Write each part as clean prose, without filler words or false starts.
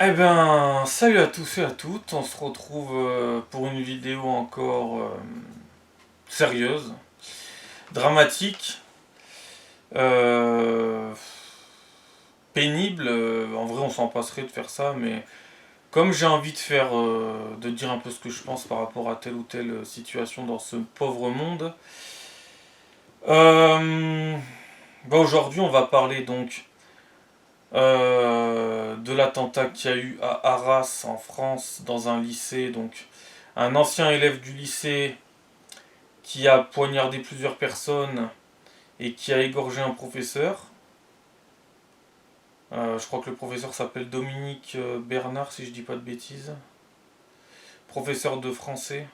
Eh ben, salut à tous et à toutes, on se retrouve pour une vidéo encore sérieuse, dramatique, euh, pénible. En vrai, on s'en passerait de faire ça, mais comme j'ai envie de dire un peu ce que je pense par rapport à telle ou telle situation dans ce pauvre monde, euh, aujourd'hui, on va parler donc de l'attentat qu'il y a eu à Arras en France dans un lycée. Donc un ancien élève du lycée qui a poignardé plusieurs personnes et qui a égorgé un professeur. Je crois que le professeur s'appelle Dominique Bernard, si je dis pas de bêtises. Professeur de français.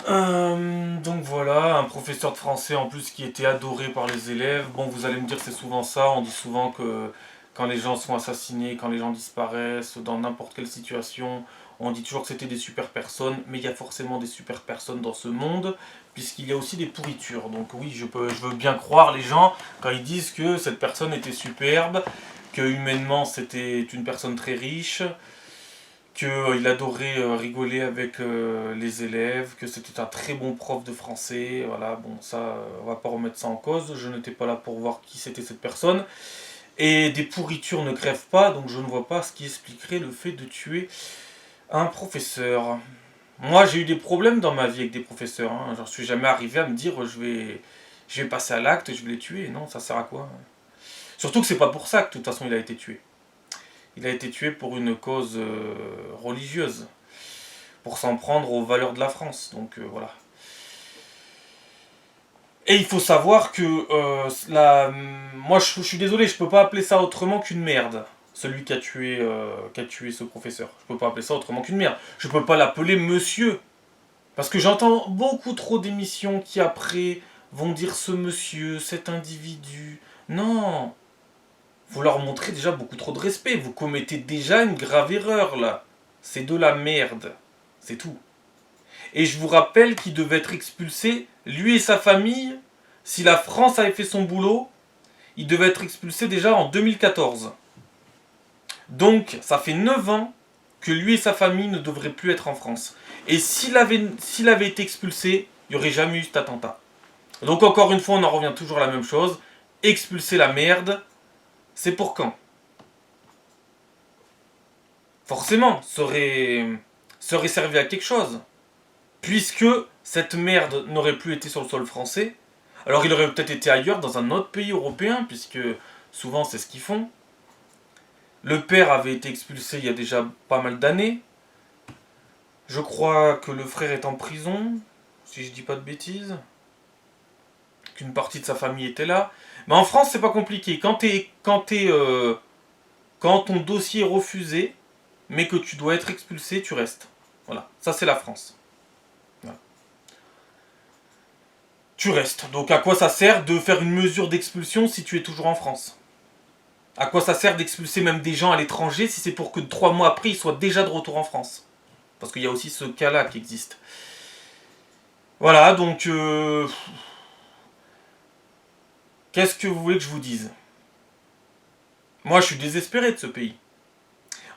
Donc voilà, un professeur de français en plus qui était adoré par les élèves. Bon, vous allez me dire, c'est souvent ça. On dit souvent que quand les gens sont assassinés, quand les gens disparaissent, dans n'importe quelle situation, on dit toujours que c'était des super personnes. Mais il y a forcément des super personnes dans ce monde, puisqu'il y a aussi des pourritures. Donc oui, je veux bien croire les gens quand ils disent que cette personne était superbe, que humainement c'était une personne très riche, qu'il adorait rigoler avec les élèves, que c'était un très bon prof de français. Voilà, bon, ça, on va pas remettre ça en cause. Je n'étais pas là pour voir qui c'était cette personne. Et des pourritures ne crèvent pas, donc je ne vois pas ce qui expliquerait le fait de tuer un professeur. Moi, j'ai eu des problèmes dans ma vie avec des professeurs. Hein. J'en suis jamais arrivé à me dire je vais passer à l'acte, je vais les tuer. Non, ça sert à quoi? Surtout que c'est pas pour ça que de toute façon il a été tué. Il a été tué pour une cause religieuse, pour s'en prendre aux valeurs de la France. Donc voilà. Et il faut savoir que moi je suis désolé, je peux pas appeler ça autrement qu'une merde. Celui qui a tué ce professeur. Je peux pas appeler ça autrement qu'une merde. Je peux pas l'appeler monsieur. Parce que j'entends beaucoup trop d'émissions qui après vont dire ce monsieur, cet individu. Non, vous leur montrez déjà beaucoup trop de respect. Vous commettez déjà une grave erreur là. C'est de la merde. C'est tout. Et je vous rappelle qu'il devait être expulsé, lui et sa famille. Si la France avait fait son boulot, il devait être expulsé déjà en 2014. Donc ça fait 9 ans que lui et sa famille ne devraient plus être en France. Et s'il avait été expulsé, il n'y aurait jamais eu cet attentat. Donc encore une fois, on en revient toujours à la même chose. Expulser la merde, c'est pour quand? Forcément, ça aurait servi à quelque chose. Puisque cette merde n'aurait plus été sur le sol français, alors il aurait peut-être été ailleurs, dans un autre pays européen, puisque souvent c'est ce qu'ils font. Le père avait été expulsé il y a déjà pas mal d'années. Je crois que le frère est en prison, si je dis pas de bêtises. Qu'une partie de sa famille était là. Mais en France, c'est pas compliqué. Quand ton dossier est refusé, mais que tu dois être expulsé, tu restes. Voilà, ça c'est la France. Voilà. Tu restes. Donc à quoi ça sert de faire une mesure d'expulsion si tu es toujours en France? À quoi ça sert d'expulser même des gens à l'étranger si c'est pour que 3 mois après ils soient déjà de retour en France? Parce qu'il y a aussi ce cas-là qui existe. Voilà, donc qu'est-ce que vous voulez que je vous dise? Moi je suis désespéré de ce pays.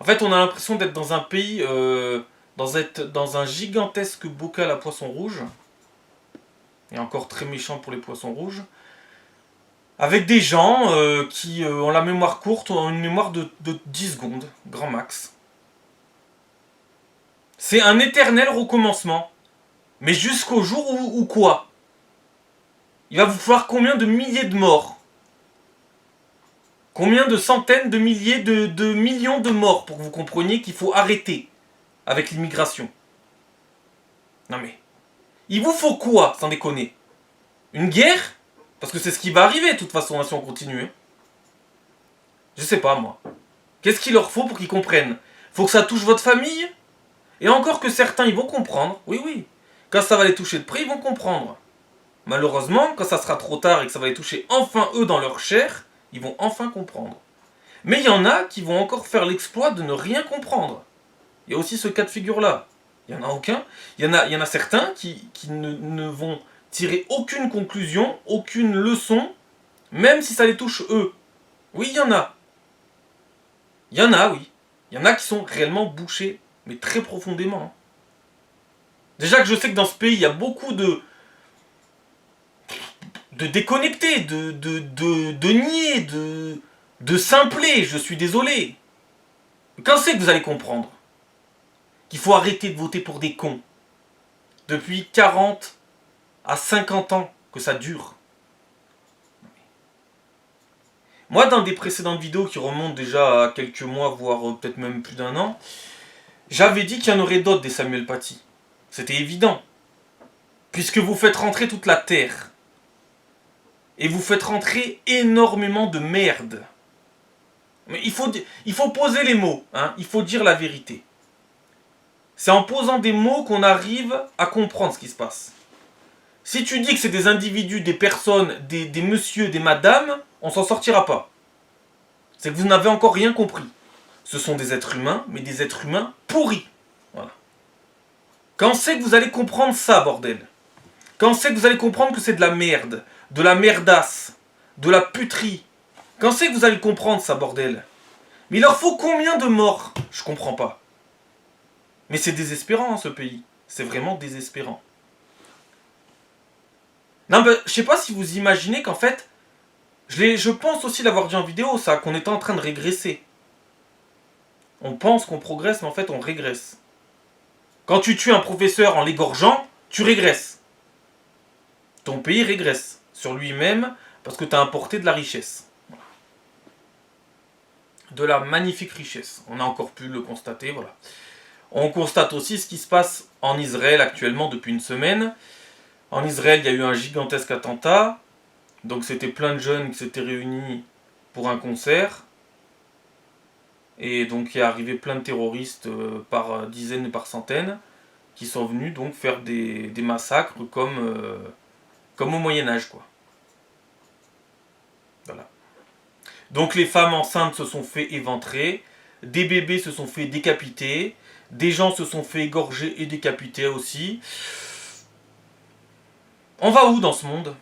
En fait, on a l'impression d'être dans un pays, dans un gigantesque bocal à poissons rouges, et encore très méchant pour les poissons rouges, avec des gens qui ont la mémoire courte, ont une mémoire de 10 secondes, grand max. C'est un éternel recommencement. Mais jusqu'au jour où quoi? Il va vous falloir combien de milliers de morts? Combien de centaines de milliers de millions de morts pour que vous compreniez qu'il faut arrêter avec l'immigration? Non mais, il vous faut quoi, sans déconner? Une guerre? Parce que c'est ce qui va arriver de toute façon hein, si on continue. Je sais pas moi. Qu'est-ce qu'il leur faut pour qu'ils comprennent? Faut que ça touche votre famille? Et encore que certains ils vont comprendre, oui oui. Quand ça va les toucher de près, ils vont comprendre. Malheureusement, quand ça sera trop tard et que ça va les toucher enfin eux dans leur chair, ils vont enfin comprendre. Mais il y en a qui vont encore faire l'exploit de ne rien comprendre. Il y a aussi ce cas de figure-là. Il n'y en a aucun. Il y en a certains qui ne vont tirer aucune conclusion, aucune leçon, même si ça les touche eux. Oui, il y en a. Il y en a, oui. Il y en a qui sont réellement bouchés, mais très profondément. Hein. Déjà que je sais que dans ce pays, il y a beaucoup de déconnectés, de niais, de simplés, je suis désolé. Quand c'est que vous allez comprendre qu'il faut arrêter de voter pour des cons? Depuis 40 à 50 ans que ça dure. Moi, dans des précédentes vidéos qui remontent déjà à quelques mois, voire peut-être même plus d'un an, j'avais dit qu'il y en aurait d'autres des Samuel Paty. C'était évident. Puisque vous faites rentrer toute la terre. Et vous faites rentrer énormément de merde. Mais il faut poser les mots, hein. Il faut dire la vérité. C'est en posant des mots qu'on arrive à comprendre ce qui se passe. Si tu dis que c'est des individus, des personnes, des messieurs, des madames, on s'en sortira pas. C'est que vous n'avez encore rien compris. Ce sont des êtres humains, mais des êtres humains pourris. Voilà. Quand c'est que vous allez comprendre ça, bordel? Quand c'est que vous allez comprendre que c'est de la merde, de la merdasse, de la puterie? Quand c'est que vous allez comprendre ça, bordel? Mais il leur faut combien de morts? Je comprends pas. Mais c'est désespérant, hein, ce pays. C'est vraiment désespérant. Non, ben, je sais pas si vous imaginez qu'en fait, je pense aussi l'avoir dit en vidéo, ça, qu'on était en train de régresser. On pense qu'on progresse, mais en fait, on régresse. Quand tu tues un professeur en l'égorgeant, tu régresses. Ton pays régresse sur lui-même parce que tu as importé de la richesse. De la magnifique richesse. On a encore pu le constater, voilà. On constate aussi ce qui se passe en Israël actuellement depuis une semaine. En Israël, il y a eu un gigantesque attentat. Donc c'était plein de jeunes qui s'étaient réunis pour un concert. Et donc il est arrivé plein de terroristes par dizaines et par centaines qui sont venus donc faire des massacres comme au Moyen-Âge, quoi. Voilà. Donc les femmes enceintes se sont fait éventrer, des bébés se sont fait décapiter, des gens se sont fait égorger et décapiter aussi. On va où dans ce monde?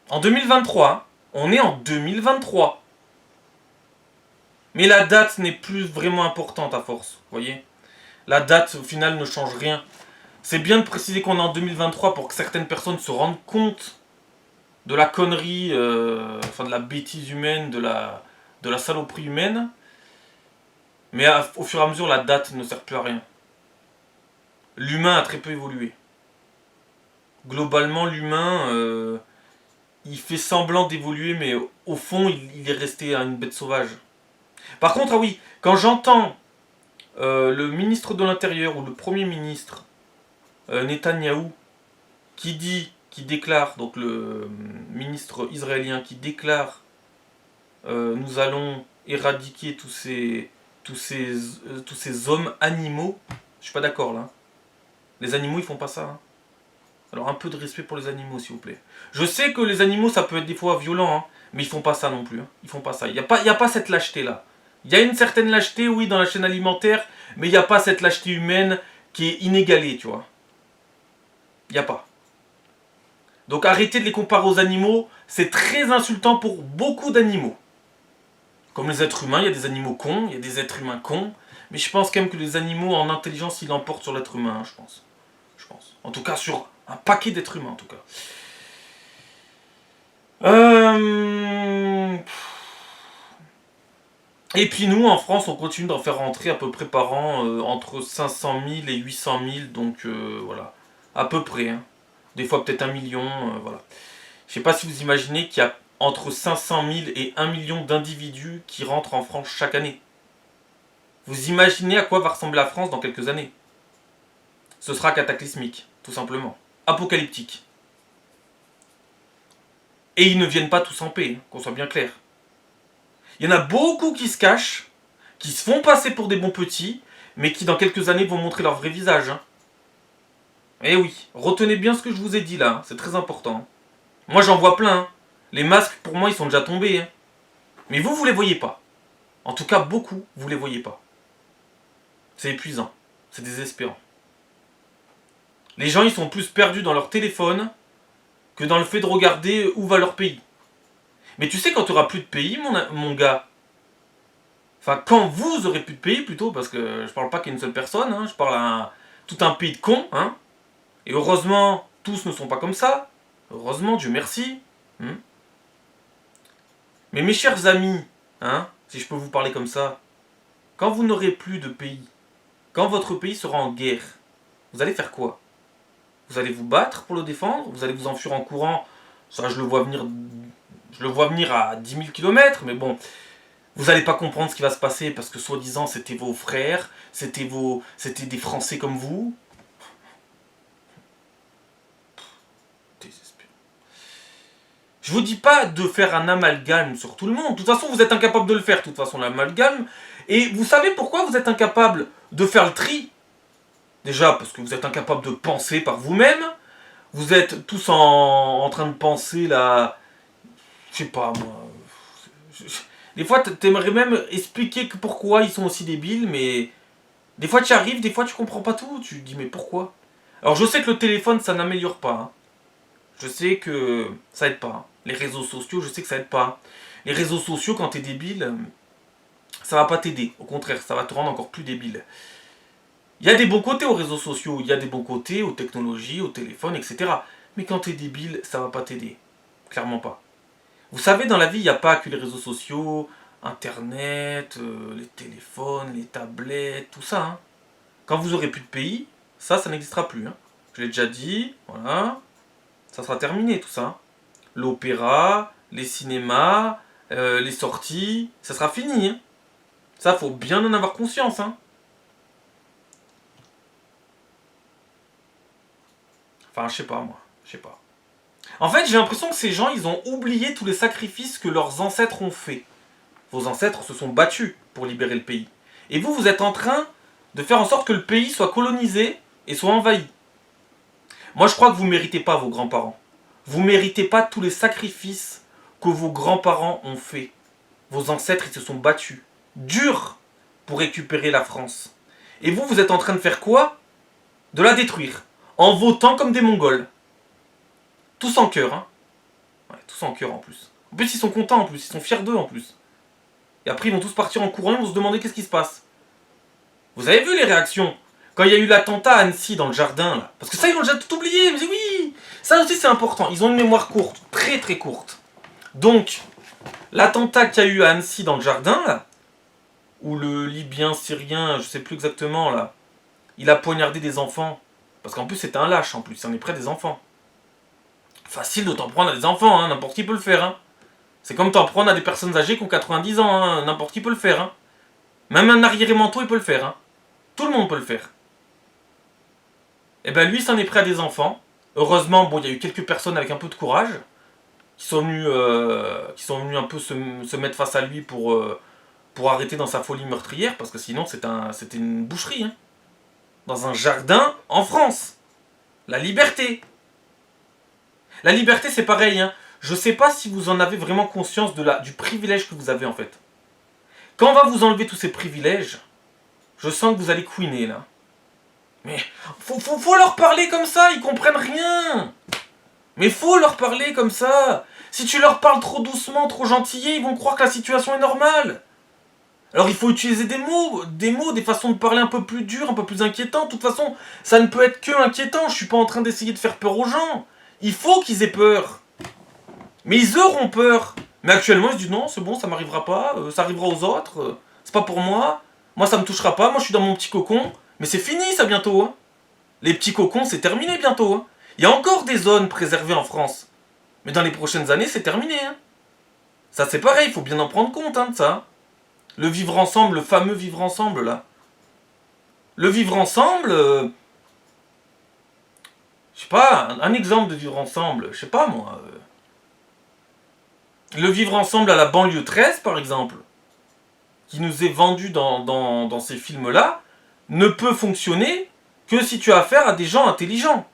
En 2023, on est en 2023. Mais la date n'est plus vraiment importante à force, vous voyez? La date au final ne change rien. C'est bien de préciser qu'on est en 2023 pour que certaines personnes se rendent compte de la connerie, de la bêtise humaine, de la saloperie humaine. Mais au fur et à mesure, la date ne sert plus à rien. L'humain a très peu évolué. Globalement, l'humain, il fait semblant d'évoluer, mais au fond, il est resté une bête sauvage. Par contre, ah oui, quand j'entends le ministre de l'Intérieur ou le Premier ministre, Netanyahou, qui déclare, donc le ministre israélien qui déclare nous allons éradiquer tous ces hommes animaux, je suis pas d'accord là. Les animaux ils font pas ça. Hein. Alors un peu de respect pour les animaux s'il vous plaît. Je sais que les animaux ça peut être des fois violent, hein, mais ils font pas ça non plus. Hein. Ils font pas ça. Il y a pas cette lâcheté là. Il y a une certaine lâcheté, oui, dans la chaîne alimentaire, mais il n'y a pas cette lâcheté humaine qui est inégalée, tu vois. Il n'y a pas. Donc arrêtez de les comparer aux animaux, c'est très insultant pour beaucoup d'animaux. Comme les êtres humains, il y a des animaux cons, il y a des êtres humains cons, mais je pense quand même que les animaux en intelligence, ils l'emportent sur l'être humain, hein, je pense. En tout cas, sur un paquet d'êtres humains, en tout cas. Et puis nous, en France, on continue d'en faire rentrer à peu près par an entre 500 000 et 800 000, donc voilà, à peu près. Hein. Des fois peut-être 1 million, voilà. Je sais pas si vous imaginez qu'il y a entre 500 000 et 1 million d'individus qui rentrent en France chaque année. Vous imaginez à quoi va ressembler la France dans quelques années? Ce sera cataclysmique, tout simplement. Apocalyptique. Et ils ne viennent pas tous en paix, hein, qu'on soit bien clair. Il y en a beaucoup qui se cachent, qui se font passer pour des bons petits, mais qui dans quelques années vont montrer leur vrai visage. Hein. Eh oui, retenez bien ce que je vous ai dit là, hein, c'est très important. Moi j'en vois plein. Hein. Les masques pour moi ils sont déjà tombés. Hein. Mais vous les voyez pas. En tout cas beaucoup, vous les voyez pas. C'est épuisant, c'est désespérant. Les gens ils sont plus perdus dans leur téléphone que dans le fait de regarder où va leur pays. Mais tu sais quand tu auras plus de pays mon gars, Enfin, quand vous aurez plus de pays plutôt, parce que je parle pas qu'à une seule personne, hein, je parle à tout un pays de cons, hein. Et heureusement, tous ne sont pas comme ça. Heureusement, Dieu merci. Hein. Mais mes chers amis, hein, si je peux vous parler comme ça, quand vous n'aurez plus de pays, quand votre pays sera en guerre, vous allez faire quoi? Vous allez vous battre pour le défendre? Vous allez vous enfuir en courant? Ça, je le vois venir à 10 000 km, mais bon, vous n'allez pas comprendre ce qui va se passer parce que soi-disant c'était vos frères, c'était des Français comme vous. Désespérant. Je vous dis pas de faire un amalgame sur tout le monde. De toute façon, vous êtes incapable de le faire. De toute façon, l'amalgame. Et vous savez pourquoi vous êtes incapable de faire le tri? Déjà parce que vous êtes incapable de penser par vous-même. Vous êtes tous en train de penser là. Je sais pas moi. Des fois, t'aimerais même expliquer pourquoi ils sont aussi débiles, mais des fois tu y arrives, des fois tu comprends pas tout. Tu te dis mais pourquoi? Alors je sais que le téléphone ça n'améliore pas. Hein. Je sais que ça aide pas. Hein. Les réseaux sociaux, je sais que ça aide pas. Les réseaux sociaux, quand t'es débile, ça va pas t'aider. Au contraire, ça va te rendre encore plus débile. Il y a des bons côtés aux réseaux sociaux, il y a des bons côtés aux technologies, au téléphone, etc. Mais quand t'es débile, ça va pas t'aider. Clairement pas. Vous savez, dans la vie, il n'y a pas que les réseaux sociaux, Internet, les téléphones, les tablettes, tout ça. Hein. Quand vous aurez plus de pays, ça n'existera plus. Hein. Je l'ai déjà dit, voilà. Ça sera terminé tout ça. Hein. L'opéra, les cinémas, les sorties, ça sera fini. Hein. Ça, faut bien en avoir conscience. Hein. Enfin, je sais pas, moi. Je sais pas. En fait, j'ai l'impression que ces gens, ils ont oublié tous les sacrifices que leurs ancêtres ont faits. Vos ancêtres se sont battus pour libérer le pays. Et vous, vous êtes en train de faire en sorte que le pays soit colonisé et soit envahi. Moi, je crois que vous ne méritez pas vos grands-parents. Vous ne méritez pas tous les sacrifices que vos grands-parents ont faits. Vos ancêtres, ils se sont battus. Dur pour récupérer la France. Et vous, vous êtes en train de faire quoi? De la détruire. En votant comme des Mongols. Tous en cœur, hein. Ouais, tous en cœur en plus. En plus, ils sont contents en plus. Ils sont fiers d'eux en plus. Et après, ils vont tous partir en courant et vont se demander qu'est-ce qui se passe. Vous avez vu les réactions? Quand il y a eu l'attentat à Annecy dans le jardin, là. Parce que ça, ils ont déjà tout oublié. Mais oui, ça aussi, c'est important. Ils ont une mémoire courte. Très, très courte. Donc, l'attentat qu'il y a eu à Annecy dans le jardin, là, où le Libyen syrien, je sais plus exactement, là, il a poignardé des enfants. Parce qu'en plus, c'était un lâche, en plus. Il en est près des enfants. Facile de t'en prendre à des enfants, hein. N'importe qui peut le faire, hein. C'est comme t'en prendre à des personnes âgées qui ont 90 ans, hein. N'importe qui peut le faire, hein. Même un arriéré-manteau, il peut le faire, hein. Tout le monde peut le faire. Et ben lui, s'en est pris à des enfants. Heureusement, bon, il y a eu quelques personnes avec un peu de courage qui sont venues un peu se mettre face à lui pour arrêter dans sa folie meurtrière, parce que sinon c'était une boucherie, hein. Dans un jardin en France. La liberté. La liberté, c'est pareil, hein. Je sais pas si vous en avez vraiment conscience du privilège que vous avez en fait. Quand on va vous enlever tous ces privilèges, je sens que vous allez couiner là. Mais faut leur parler comme ça, ils comprennent rien. Mais faut leur parler comme ça. Si tu leur parles trop doucement, trop gentillet, ils vont croire que la situation est normale. Alors il faut utiliser des façons de parler un peu plus dures, un peu plus inquiétantes. De toute façon, ça ne peut être que inquiétant. Je suis pas en train d'essayer de faire peur aux gens. Il faut qu'ils aient peur. Mais ils auront peur. Mais actuellement, ils se disent non, c'est bon, ça m'arrivera pas, ça arrivera aux autres, c'est pas pour moi. Moi, ça me touchera pas, moi je suis dans mon petit cocon. Mais c'est fini ça bientôt. Hein. Les petits cocons, c'est terminé bientôt. Hein. Il y a encore des zones préservées en France. Mais dans les prochaines années, c'est terminé. Hein. Ça, c'est pareil, il faut bien en prendre compte hein, de ça. Le vivre ensemble, le fameux vivre ensemble là. Le vivre ensemble. Je sais pas, un exemple de vivre ensemble, je sais pas moi. Le vivre ensemble à la banlieue 13, par exemple, qui nous est vendu dans ces films-là, ne peut fonctionner que si tu as affaire à des gens intelligents,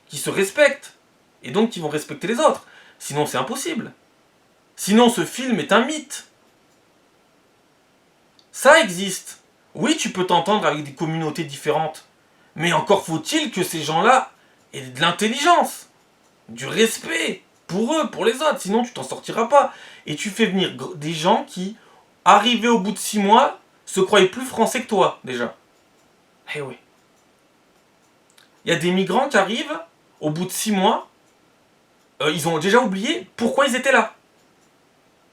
qui se respectent, et donc qui vont respecter les autres. Sinon, c'est impossible. Sinon, ce film est un mythe. Ça existe. Oui, tu peux t'entendre avec des communautés différentes, mais encore faut-il que ces gens-là aient de l'intelligence, du respect, pour eux, pour les autres, sinon tu t'en sortiras pas. Et tu fais venir des gens qui arrivés au bout de 6 mois, se croyaient plus français que toi, déjà. Eh oui. Il y a des migrants qui arrivent, au bout de 6 mois, ils ont déjà oublié pourquoi ils étaient là.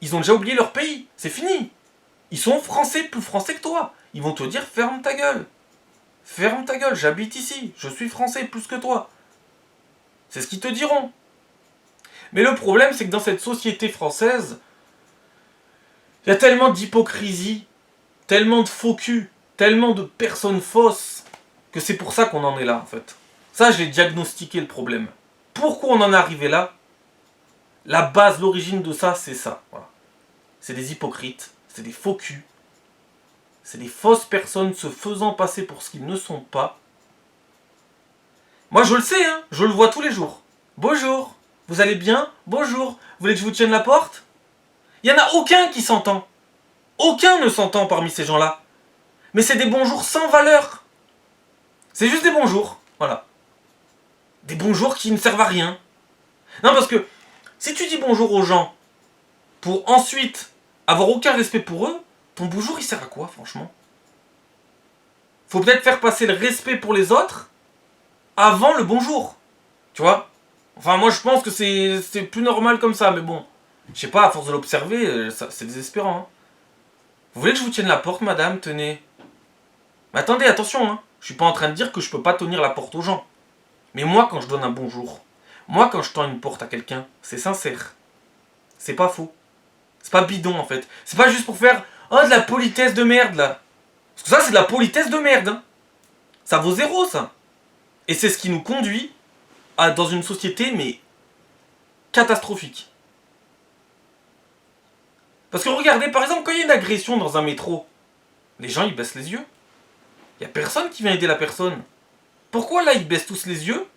Ils ont déjà oublié leur pays. C'est fini. Ils sont français, plus français que toi. Ils vont te dire ferme ta gueule. Ferme ta gueule, j'habite ici. Je suis français plus que toi. C'est ce qu'ils te diront. Mais le problème, c'est que dans cette société française, il y a tellement d'hypocrisie, tellement de faux culs, tellement de personnes fausses, que c'est pour ça qu'on en est là, en fait. Ça, j'ai diagnostiqué le problème. Pourquoi on en est arrivé là? La base, l'origine de ça, c'est ça. Voilà. C'est des hypocrites, c'est des faux culs, c'est des fausses personnes se faisant passer pour ce qu'ils ne sont pas. Moi, je le sais, hein, je le vois tous les jours. Bonjour, vous allez bien? Bonjour, vous voulez que je vous tienne la porte? Il n'y en a aucun qui s'entend. Aucun ne s'entend parmi ces gens-là. Mais c'est des bonjours sans valeur. C'est juste des bonjours, voilà. Des bonjours qui ne servent à rien. Non, parce que si tu dis bonjour aux gens pour ensuite avoir aucun respect pour eux, ton bonjour il sert à quoi, franchement? Faut peut-être faire passer le respect pour les autres avant le bonjour. Tu vois? Enfin, moi je pense que c'est plus normal comme ça, mais bon. Je sais pas, à force de l'observer, c'est désespérant. Hein. Vous voulez que je vous tienne la porte, madame? Tenez. Mais attendez, attention, hein. Je suis pas en train de dire que je peux pas tenir la porte aux gens. Mais moi, quand je donne un bonjour, moi, quand je tends une porte à quelqu'un, c'est sincère. C'est pas faux. C'est pas bidon, en fait. C'est pas juste pour faire « Oh, de la politesse de merde, là !» Parce que ça, c'est de la politesse de merde. Hein. Ça vaut zéro, ça. Et c'est ce qui nous conduit dans une société, mais catastrophique. Parce que regardez, par exemple, quand il y a une agression dans un métro, les gens, ils baissent les yeux. Il n'y a personne qui vient aider la personne. Pourquoi là, ils baissent tous les yeux?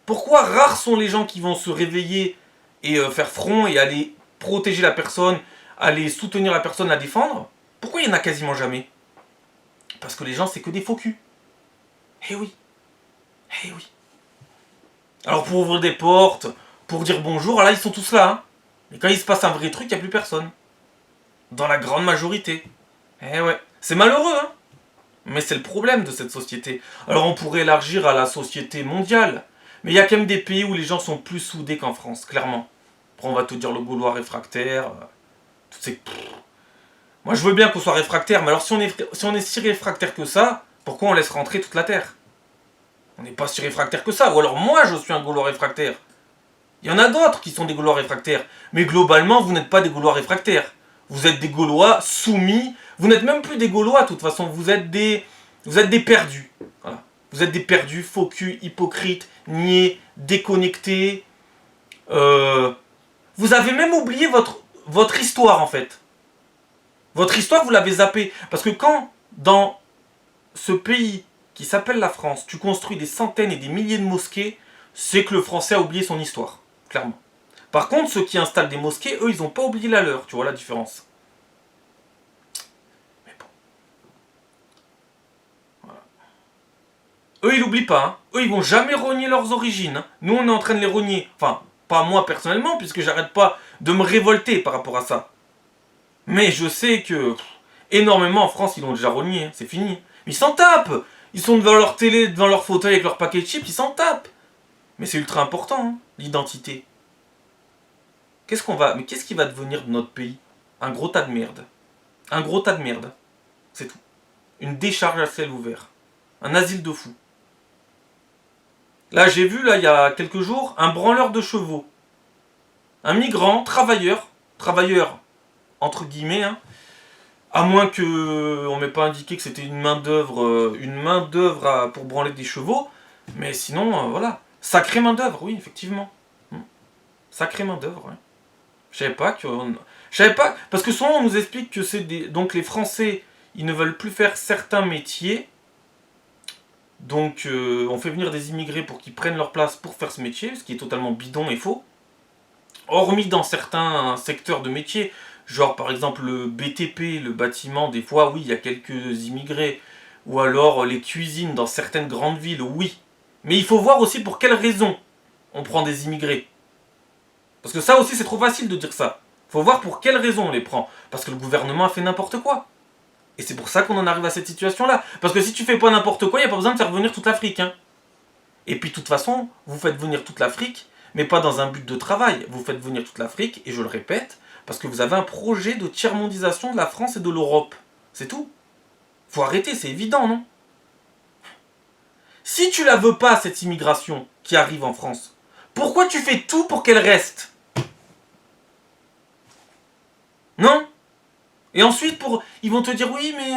Pourquoi rares sont les gens qui vont se réveiller et faire front et aller protéger la personne, aller soutenir la personne, la défendre? Pourquoi il n'y en a quasiment jamais? Parce que les gens, c'est que des faux culs. Eh oui. Eh oui. Alors pour ouvrir des portes, pour dire bonjour, là, ils sont tous là. Hein. Mais quand il se passe un vrai truc, il n'y a plus personne. Dans la grande majorité. Eh ouais. C'est malheureux, hein. Mais c'est le problème de cette société. Alors on pourrait élargir à la société mondiale. Mais il y a quand même des pays où les gens sont plus soudés qu'en France, clairement. Après on va te dire le Gaulois réfractaire. Toutes ces... Moi je veux bien qu'on soit réfractaire, mais alors si on est si réfractaire que ça, pourquoi on laisse rentrer toute la Terre? On n'est pas si réfractaire que ça. Ou alors moi je suis un Gaulois réfractaire. Il y en a d'autres qui sont des Gaulois réfractaires. Mais globalement vous n'êtes pas des Gaulois réfractaires. Vous êtes des Gaulois soumis. Vous n'êtes même plus des Gaulois, de toute façon. Vous êtes des perdus. Voilà. Vous êtes des perdus, faux culs, hypocrites, niais, déconnectés. Vous avez même oublié votre histoire, en fait. Votre histoire, vous l'avez zappée. Parce que quand, dans ce pays qui s'appelle la France, tu construis des centaines et des milliers de mosquées, c'est que le français a oublié son histoire. Clairement. Par contre, ceux qui installent des mosquées, eux, ils n'ont pas oublié la leur. Tu vois la différence. Mais bon. Voilà. Eux, ils n'oublient pas. Hein. Eux, ils vont jamais renier leurs origines. Hein. Nous, on est en train de les renier. Enfin, pas moi personnellement, puisque j'arrête pas de me révolter par rapport à ça. Mais je sais que énormément en France, ils l'ont déjà renié. Hein. C'est fini. Ils s'en tapent. Ils sont devant leur télé, devant leur fauteuil avec leur paquet de chips, ils s'en tapent. Mais c'est ultra important, hein, l'identité. Mais qu'est-ce qui va devenir de notre pays? Un gros tas de merde. Un gros tas de merde. C'est tout. Une décharge à ciel ouvert. Un asile de fous. Là, j'ai vu, là, il y a quelques jours, un branleur de chevaux. Un migrant, travailleur, entre guillemets, hein, à moins qu'on m'ait pas indiqué que c'était une main d'œuvre pour branler des chevaux, mais sinon, voilà. Sacrée main d'œuvre, oui, effectivement. Sacrée main d'œuvre, ouais. Je savais pas, parce que souvent on nous explique que donc les Français, ils ne veulent plus faire certains métiers, donc on fait venir des immigrés pour qu'ils prennent leur place pour faire ce métier, ce qui est totalement bidon et faux. Hormis dans certains secteurs de métiers, genre par exemple le BTP, le bâtiment, des fois oui, il y a quelques immigrés, ou alors les cuisines dans certaines grandes villes, oui. Mais il faut voir aussi pour quelles raisons on prend des immigrés. Parce que ça aussi c'est trop facile de dire ça. Faut voir pour quelles raisons on les prend. Parce que le gouvernement a fait n'importe quoi. Et c'est pour ça qu'on en arrive à cette situation-là. Parce que si tu fais pas n'importe quoi, il n'y a pas besoin de faire venir toute l'Afrique. Hein. Et puis de toute façon, vous faites venir toute l'Afrique, mais pas dans un but de travail. Vous faites venir toute l'Afrique, et je le répète, parce que vous avez un projet de tiers-mondisation de la France et de l'Europe. C'est tout. Faut arrêter, c'est évident, non? Si tu la veux pas, cette immigration qui arrive en France, pourquoi tu fais tout pour qu'elle reste? Non? Et ensuite, ils vont te dire, oui, mais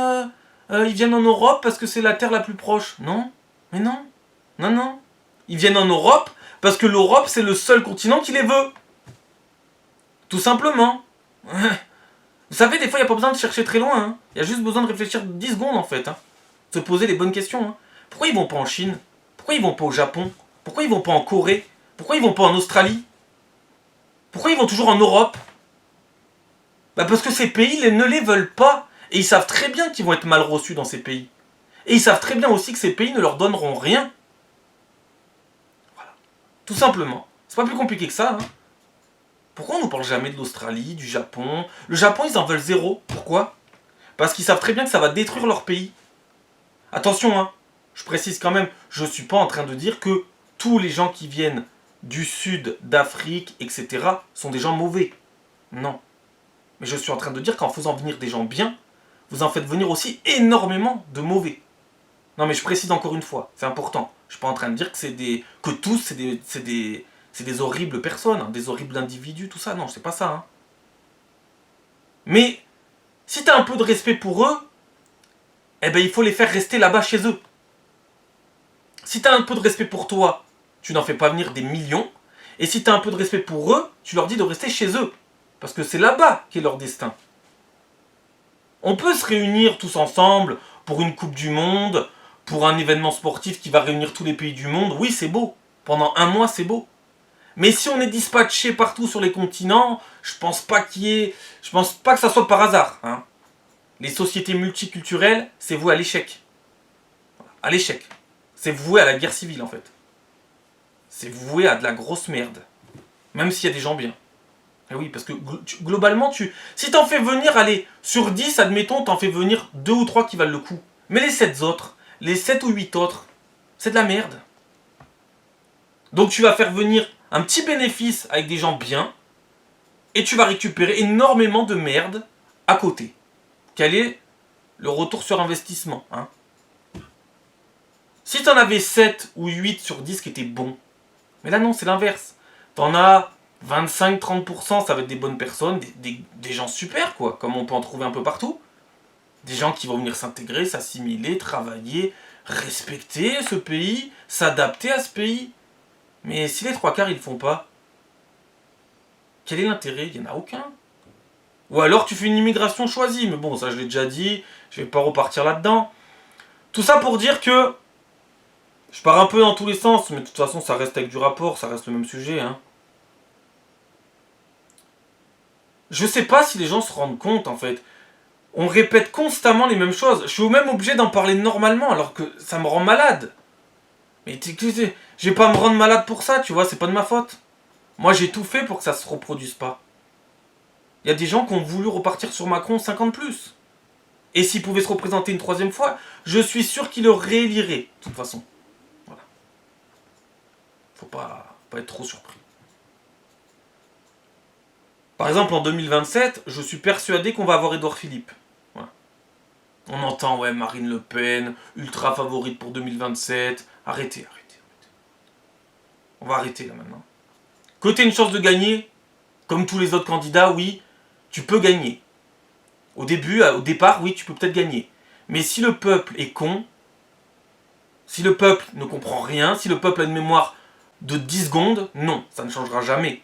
ils viennent en Europe parce que c'est la terre la plus proche. Non? Mais non. Non, non. Ils viennent en Europe parce que l'Europe, c'est le seul continent qui les veut. Tout simplement. Vous savez, des fois, il n'y a pas besoin de chercher très loin. Hein. Il y a juste besoin de réfléchir 10 secondes, en fait. Hein. Se poser les bonnes questions. Hein. Pourquoi ils vont pas en Chine? Pourquoi ils vont pas au Japon? Pourquoi ils vont pas en Corée? Pourquoi ils vont pas en Australie? Pourquoi ils vont toujours en Europe? Bah parce que ces pays ne les veulent pas. Et ils savent très bien qu'ils vont être mal reçus dans ces pays. Et ils savent très bien aussi que ces pays ne leur donneront rien. Voilà. Tout simplement. C'est pas plus compliqué que ça. Hein. Pourquoi on ne nous parle jamais de l'Australie, du Japon? Le Japon, ils en veulent zéro. Pourquoi? Parce qu'ils savent très bien que ça va détruire leur pays. Attention, hein. Je précise quand même, je ne suis pas en train de dire que tous les gens qui viennent du sud, d'Afrique, etc. sont des gens mauvais. Non. Mais je suis en train de dire qu'en faisant venir des gens bien, vous en faites venir aussi énormément de mauvais. Non mais je précise encore une fois, c'est important. Je ne suis pas en train de dire que tous c'est des horribles personnes, hein, des horribles individus, tout ça. Non, c'est pas ça. Hein. Mais si tu as un peu de respect pour eux, eh ben il faut les faire rester là-bas chez eux. Si tu as un peu de respect pour toi, tu n'en fais pas venir des millions. Et si tu as un peu de respect pour eux, tu leur dis de rester chez eux. Parce que c'est là-bas qu'est leur destin. On peut se réunir tous ensemble pour une Coupe du Monde, pour un événement sportif qui va réunir tous les pays du monde. Oui, c'est beau. Pendant un mois, c'est beau. Mais si on est dispatché partout sur les continents, je pense pas que ça soit par hasard. Hein. Les sociétés multiculturelles, c'est voué à l'échec. À l'échec. C'est voué à la guerre civile, en fait. C'est voué à de la grosse merde. Même s'il y a des gens bien. Et oui, parce que globalement, si t'en fais venir, allez, sur 10, admettons, t'en fais venir 2 ou 3 qui valent le coup. Mais les 7 autres, les 7 ou 8 autres, c'est de la merde. Donc tu vas faire venir un petit bénéfice avec des gens bien, et tu vas récupérer énormément de merde à côté. Quel est le retour sur investissement, hein? Si t'en avais 7 ou 8 sur 10 qui étaient bons, mais là non, c'est l'inverse. T'en as 25-30%, ça va être des bonnes personnes, des gens super, quoi, comme on peut en trouver un peu partout. Des gens qui vont venir s'intégrer, s'assimiler, travailler, respecter ce pays, s'adapter à ce pays. Mais si les 3 quarts ils le font pas, quel est l'intérêt? Il n'y en a aucun. Ou alors tu fais une immigration choisie, mais bon, ça je l'ai déjà dit, je vais pas repartir là-dedans. Tout ça pour dire que je pars un peu dans tous les sens, mais de toute façon ça reste avec du rapport, ça reste le même sujet, hein. Je sais pas si les gens se rendent compte en fait. On répète constamment les mêmes choses. Je suis même obligé d'en parler normalement alors que ça me rend malade. Mais je vais pas me rendre malade pour ça, tu vois, c'est pas de ma faute. Moi j'ai tout fait pour que ça se reproduise pas. Il y a des gens qui ont voulu repartir sur Macron 50 plus. Et s'il pouvait se représenter une 3e fois, je suis sûr qu'il le réélirait, de toute façon. Voilà. Faut pas être trop surpris. Par exemple, en 2027, je suis persuadé qu'on va avoir Édouard Philippe. Voilà. On entend, ouais, Marine Le Pen, ultra favorite pour 2027. Arrêtez. On va arrêter là maintenant. Que t'aies une chance de gagner, comme tous les autres candidats, oui, tu peux gagner. Au départ, oui, tu peux peut-être gagner. Mais si le peuple est con, si le peuple ne comprend rien, si le peuple a une mémoire de 10 secondes, non, ça ne changera jamais.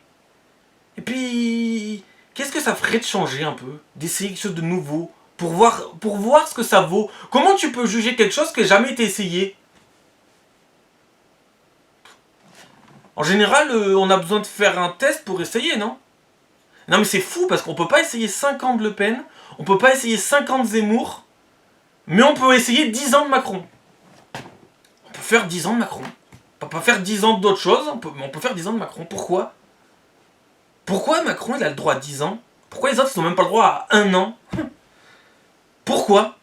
Et puis, qu'est-ce que ça ferait de changer un peu? D'essayer quelque chose de nouveau? Pour voir ce que ça vaut? Comment tu peux juger quelque chose qui n'a jamais été essayé? En général, on a besoin de faire un test pour essayer, non? Non mais c'est fou parce qu'on peut pas essayer 5 ans de Le Pen, on peut pas essayer 5 ans de Zemmour, mais on peut essayer 10 ans de Macron. On peut faire 10 ans de Macron. On peut pas faire 10 ans d'autres choses, mais on peut faire 10 ans de Macron. Pourquoi? Pourquoi Macron il a le droit à 10 ans Pourquoi les autres, ils n'ont même pas le droit à 1 an? Pourquoi?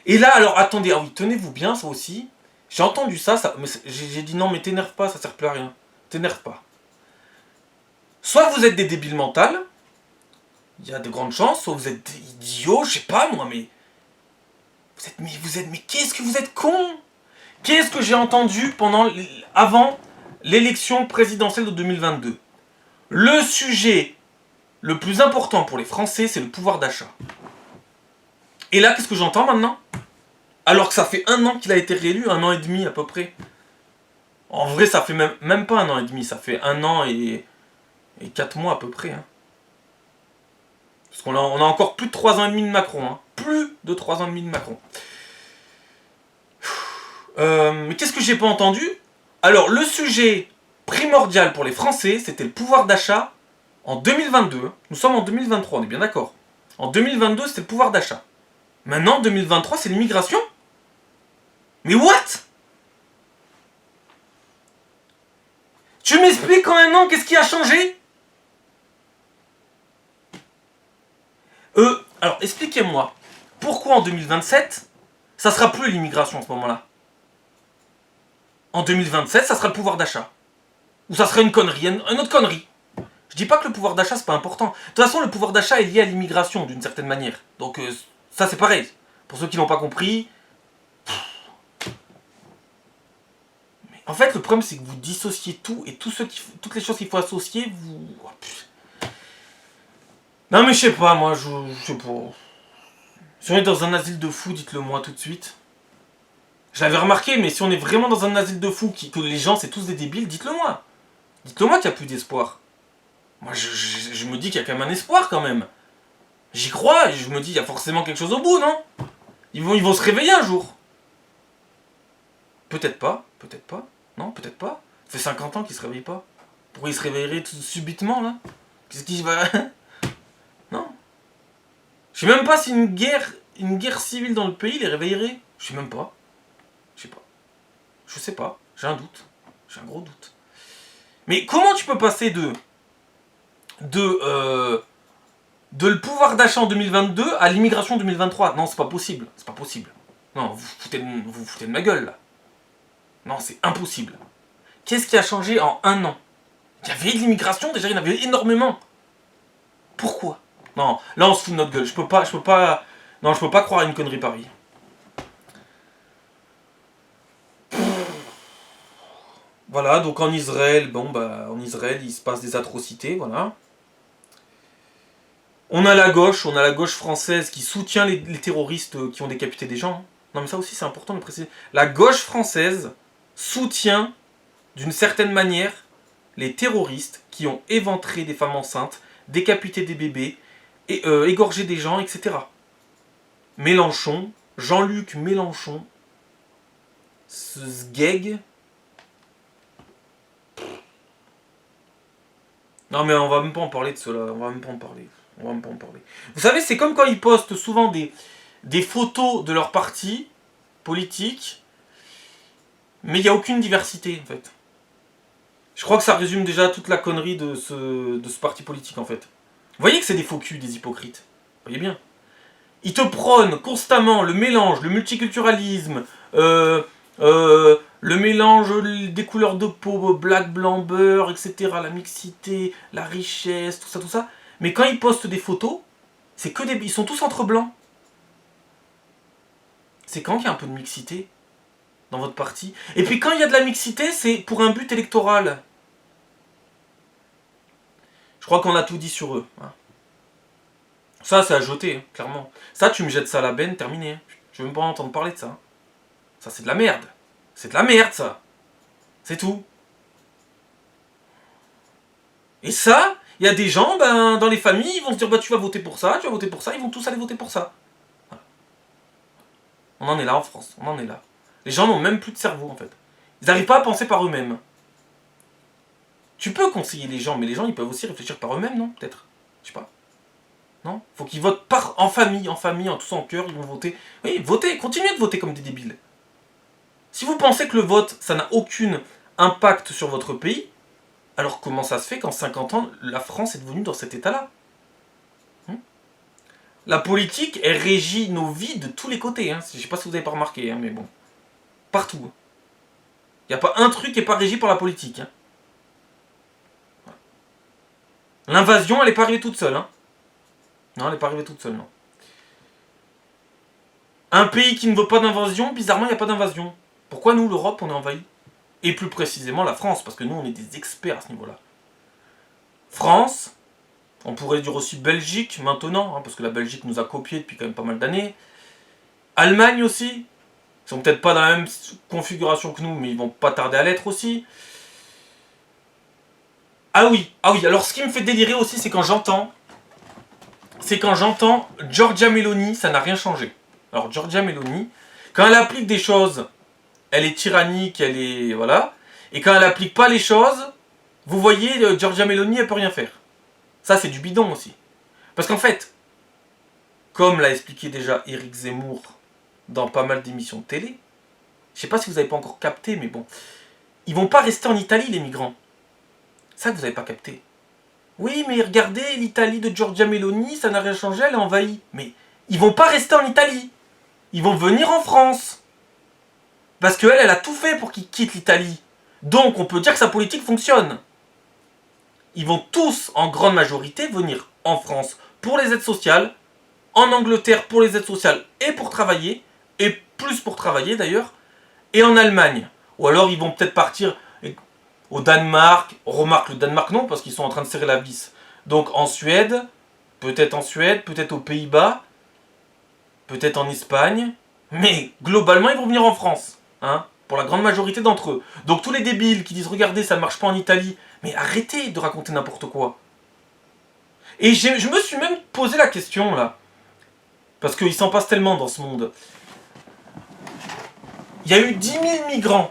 Et là, alors, attendez, ah oui, tenez-vous bien, ça aussi. J'ai entendu ça, mais j'ai dit non, mais t'énerve pas, ça sert plus à rien. T'énerve pas. Soit vous êtes des débiles mentales, il y a de grandes chances, soit vous êtes des idiots, je sais pas moi, mais... mais qu'est-ce que vous êtes cons? Qu'est-ce que j'ai entendu avant l'élection présidentielle de 2022? Le sujet le plus important pour les Français, c'est le pouvoir d'achat. Et là, qu'est-ce que j'entends maintenant? Alors que ça fait 1 an qu'il a été réélu, 1 an et demi à peu près. En vrai, ça fait même pas 1 an et demi, ça fait 1 an et 4 mois à peu près. Hein. Parce qu'on a encore plus de 3 ans et demi de Macron. Hein. Plus de 3 ans et demi de Macron. Mais qu'est-ce que j'ai pas entendu? Alors, le sujet primordial pour les Français, c'était le pouvoir d'achat en 2022. Nous sommes en 2023, on est bien d'accord. En 2022, c'était le pouvoir d'achat. Maintenant, 2023, c'est l'immigration? Mais what? Tu m'expliques en 1 an qu'est-ce qui a changé? Alors, expliquez-moi, pourquoi en 2027, ça sera plus l'immigration à ce moment-là? En 2027, ça sera le pouvoir d'achat. Ou ça sera une connerie, une autre connerie. Je dis pas que le pouvoir d'achat, c'est pas important. De toute façon, le pouvoir d'achat est lié à l'immigration, d'une certaine manière. Donc, ça, c'est pareil. Pour ceux qui n'ont pas compris... Mais en fait, le problème, c'est que vous dissociez tout, et toutes les choses qu'il faut associer, vous... Non, mais je sais pas, moi, je sais pas... Si on est dans un asile de fous, dites-le moi tout de suite. Je l'avais remarqué, mais si on est vraiment dans un asile de fous, que les gens, c'est tous des débiles, dites-le moi. Dites-le moi qu'il n'y a plus d'espoir. Moi, je me dis qu'il y a quand même un espoir, quand même. J'y crois, et je me dis, il y a forcément quelque chose au bout, non? Ils vont se réveiller un jour. Peut-être pas, non, peut-être pas. Ça fait 50 ans qu'ils se réveillent pas. Pourquoi ils se réveilleraient tout subitement, là? Qu'est-ce qui va... Non. Je sais même pas si une guerre civile dans le pays les réveillerait. Je sais même pas. Je sais pas. Je sais pas. J'ai un doute. J'ai un gros doute. Mais comment tu peux passer de le pouvoir d'achat en 2022 à l'immigration en 2023? Non, c'est pas possible. C'est pas possible. Non, vous vous foutez de ma gueule, là. Non, c'est impossible. Qu'est-ce qui a changé en 1 an? Il y avait de l'immigration, déjà, il y en avait énormément. Pourquoi? Non, là, on se fout de notre gueule. Je peux pas croire à une connerie pareille. Voilà, donc en Israël, en Israël, il se passe des atrocités, voilà. On a la gauche française qui soutient les terroristes qui ont décapité des gens. Non, mais ça aussi, c'est important de le préciser. La gauche française soutient, d'une certaine manière, les terroristes qui ont éventré des femmes enceintes, décapité des bébés, et égorgé des gens, etc. Mélenchon, Jean-Luc Mélenchon, ce sgeg. Non, mais on va même pas en parler de cela, on va même pas en parler. Vous savez, c'est comme quand ils postent souvent des photos de leur parti politique, mais il n'y a aucune diversité, en fait. Je crois que ça résume déjà toute la connerie de ce parti politique, en fait. Vous voyez que c'est des faux culs, des hypocrites. Vous voyez bien. Ils te prônent constamment le mélange, le multiculturalisme, le mélange des couleurs de peau, black, blanc, beurre, etc., la mixité, la richesse, tout ça. Mais quand ils postent des photos, c'est que ils sont tous entre blancs. C'est quand qu'il y a un peu de mixité dans votre parti? Et puis quand il y a de la mixité, c'est pour un but électoral. Je crois qu'on a tout dit sur eux. Hein. Ça, c'est à jeter, hein, clairement. Ça, tu me jettes ça à la benne, terminé. Je veux même pas entendre parler de ça. Ça, c'est de la merde. C'est de la merde, ça. C'est tout. Et ça, il y a des gens, dans les familles, ils vont se dire, tu vas voter pour ça, ils vont tous aller voter pour ça. Voilà. On en est là en France, on en est là. Les gens n'ont même plus de cerveau, en fait. Ils n'arrivent pas à penser par eux-mêmes. Tu peux conseiller les gens, mais les gens, ils peuvent aussi réfléchir par eux-mêmes, non? Peut-être. Je sais pas. Non? Faut qu'ils votent en famille, en tous en cœur, ils vont voter. Oui, votez, continuez de voter comme des débiles. Si vous pensez que le vote, ça n'a aucun impact sur votre pays, Alors comment ça se fait qu'en 50 ans, la France est devenue dans cet état-là? La politique, elle régit nos vies de tous les côtés. Hein. Je sais pas si vous avez pas remarqué, hein, mais bon. Partout. Il n'y a pas un truc qui n'est pas régi par la politique. Hein. L'invasion, elle n'est pas arrivée toute seule. Hein. Non, elle n'est pas arrivée toute seule, non. Un pays qui ne veut pas d'invasion, bizarrement, il n'y a pas d'invasion. Pourquoi nous, l'Europe, on est envahi? Et plus précisément la France, parce que nous, on est des experts à ce niveau-là. France, on pourrait dire aussi Belgique maintenant, hein, parce que la Belgique nous a copié depuis quand même pas mal d'années. Allemagne aussi. Ils sont peut-être pas dans la même configuration que nous, mais ils vont pas tarder à l'être aussi. Ah oui, alors ce qui me fait délirer aussi, c'est quand j'entends Giorgia Meloni, ça n'a rien changé. Alors Giorgia Meloni, quand elle applique des choses, elle est tyrannique, elle est... voilà. Et quand elle applique pas les choses, vous voyez, Giorgia Meloni, elle peut rien faire. Ça, c'est du bidon aussi. Parce qu'en fait, comme l'a expliqué déjà Éric Zemmour dans pas mal d'émissions de télé, je sais pas si vous n'avez pas encore capté, mais bon, ils vont pas rester en Italie, les migrants. Ça que vous n'avez pas capté. Oui, mais regardez, l'Italie de Giorgia Meloni, ça n'a rien changé, elle est envahie. Mais ils vont pas rester en Italie. Ils vont venir en France. Parce qu'elle, elle a tout fait pour qu'ils quittent l'Italie. Donc, on peut dire que sa politique fonctionne. Ils vont tous, en grande majorité, venir en France pour les aides sociales, en Angleterre pour les aides sociales et pour travailler, et plus pour travailler d'ailleurs, et en Allemagne. Ou alors, ils vont peut-être partir au Danemark. Remarque, le Danemark non, parce qu'ils sont en train de serrer la vis. Donc en Suède, peut-être aux Pays-Bas, peut-être en Espagne. Mais globalement, ils vont venir en France. Hein, pour la grande majorité d'entre eux. Donc tous les débiles qui disent regardez, ça ne marche pas en Italie. Mais arrêtez de raconter n'importe quoi. Et je me suis même posé la question là. Parce qu'il s'en passe tellement dans ce monde. Il y a eu 10 000 migrants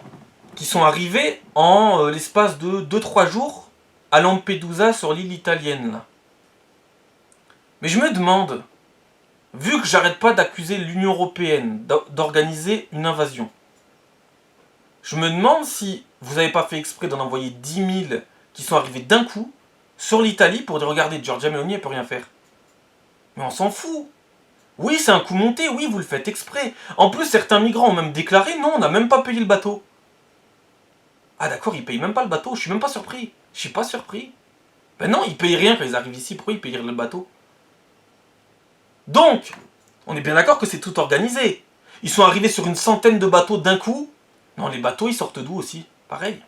qui sont arrivés en l'espace de 2-3 jours à Lampedusa sur l'île italienne. Là. Mais je me demande, vu que j'arrête pas d'accuser l'Union Européenne d'organiser une invasion, je me demande si vous n'avez pas fait exprès d'en envoyer 10 000 qui sont arrivés d'un coup sur l'Italie pour dire regardez, Giorgia Meloni elle peut rien faire. Mais on s'en fout. Oui, c'est un coup monté, oui, vous le faites exprès. En plus, certains migrants ont même déclaré non, on n'a même pas payé le bateau. Ah d'accord, ils payent même pas le bateau, je suis même pas surpris. Je suis pas surpris. Ben non, ils payent rien quand ils arrivent ici, pourquoi ils payeraient le bateau? Donc, on est bien d'accord que c'est tout organisé. Ils sont arrivés sur une centaine de bateaux d'un coup. Non, les bateaux, ils sortent d'où aussi? Pareil.